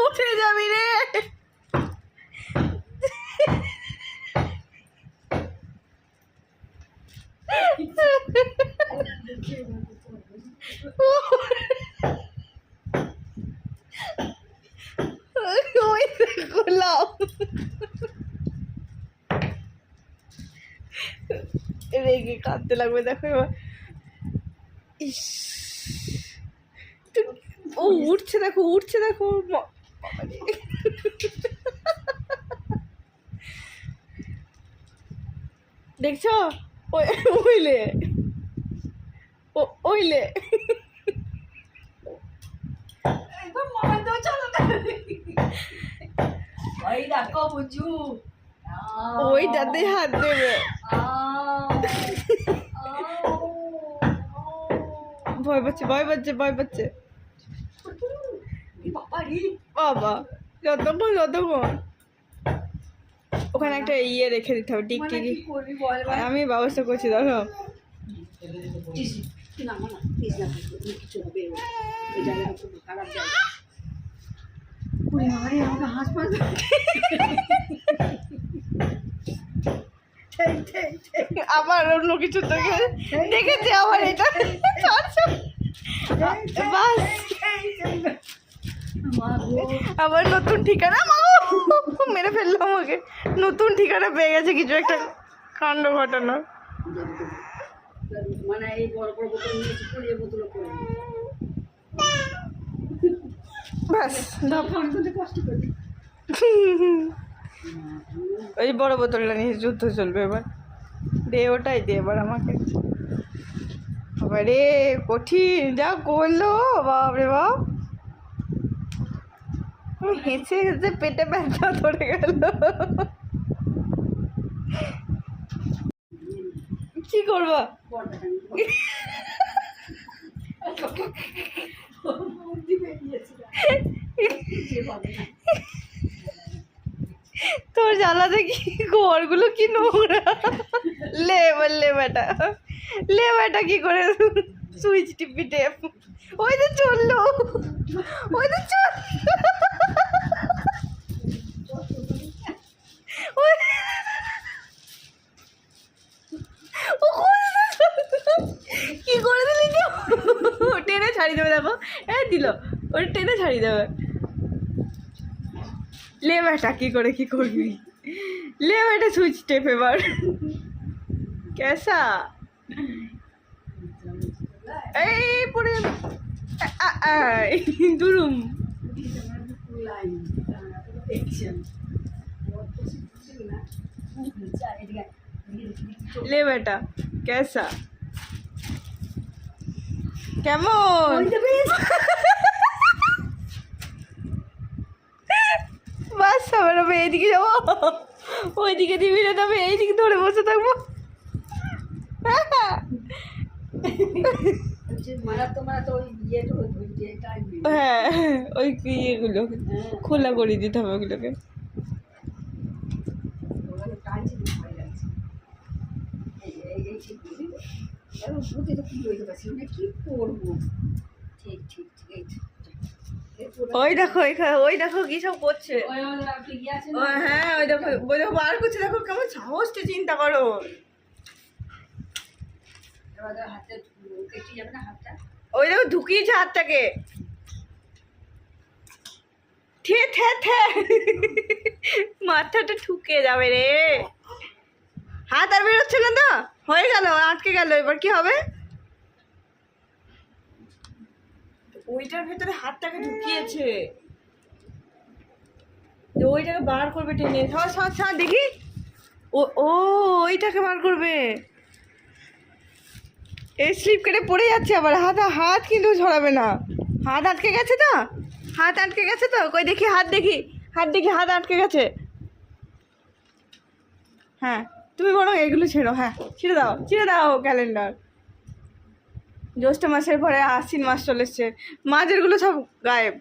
উঠে যাবি রে। ওই গোলাম রেগে কাঁদতে লাগবে, দেখো এবার। ইস, ও উঠছে দেখো, উঠছে দেখো। দেখছো ওইলে ওইলে ওইটাতে হাত দেবে। ভয় পাচ্ছে, ভয় পাচ্ছে, ভয় পাচ্ছে। বাবা যতক্ষণ ওখানে একটা ইয়ে রেখে দিতে হবে, টিকটিকি। আমি ব্যবস্থা করছি, দেখো। আবার অন্য কিছু দেখেছি আবার এটা। আবার নতুন ঠিকানা, মেরে ফেললো আমাকে। নতুন ঠিকানা পেয়ে গেছে, কিছু একটা কাণ্ড ঘটানো। মানে এই বড় বড় বোতল নিয়েছি, পুড়িয়ে বোতল করে ব্যাস, কষ্ট করে ওই বড় বোতলটা নিয়ে যুদ্ধ চলবে এবার। দে ওটাই দে এবার আমাকে। রে কঠিন যা করলো, বাপরে বাপ। হেসে হেসে পেটে ব্যথা ধরে গেল। কি করবা? তোর জ্বালা দেখি ঘরগুলো কি নোংরা। লে বেটা, লে বেটা, কি করে সুইচ টিপি টেপ। ওই তো চললো, ওই তো চল। কি করে দিলি? টেনে ছাড়িয়ে দেবে, দেখো। দিল, ওটা টেনে ছাড়িয়ে দেবে। লে বেটা, কি করবি? লে বেটা সুইচ টেপ এবার। কেসা এই পড়ে দুরুম। ले बेटा कैसा কেমন? বাস আবার আমি এইদিকে যাবো, ওইদিকে দিবি না, তবে এইদিকে ধরে বসে থাকবো। হ্যাঁ, ওই ইয়েগুলো খোলা করে দিতে হবে ওগুলোকে। ওই দেখো ওই দেখো কি সব করছে। হ্যাঁ, ওই দেখো বার করছে, দেখো কেমন সাহসটা, চিন্তা করো। ওই দেখো ঢুকিয়েছে হাতটাকে। মাথাটা ঠুকে যাবে রে। হাত আর বেরোচ্ছে না তো, হয়ে গেল, আটকে গেল। এবার কি হবে? ওইটার ভেতরে হাতটাকে ঢুকিয়েছে, ওইটাকে বার করবে টেনে। দেখি, ও ওইটাকে বার করবে। এই স্লিপ কেটে পড়ে যাচ্ছে আবার। হাত কিন্তু ছড়াবে না। হাত আটকে গেছে তো, হাত আটকে গেছে তো। কই দেখি, হাত দেখি, হাত আটকে গেছে। হ্যাঁ, তুমি বরং এগুলো ছেড়ো। হ্যাঁ, ছেড়ে দাও ক্যালেন্ডার। জ্যৈষ্ঠ মাসের পরে আশ্বিন মাস চলে এসছে, মাঝেরগুলো সব গায়েব।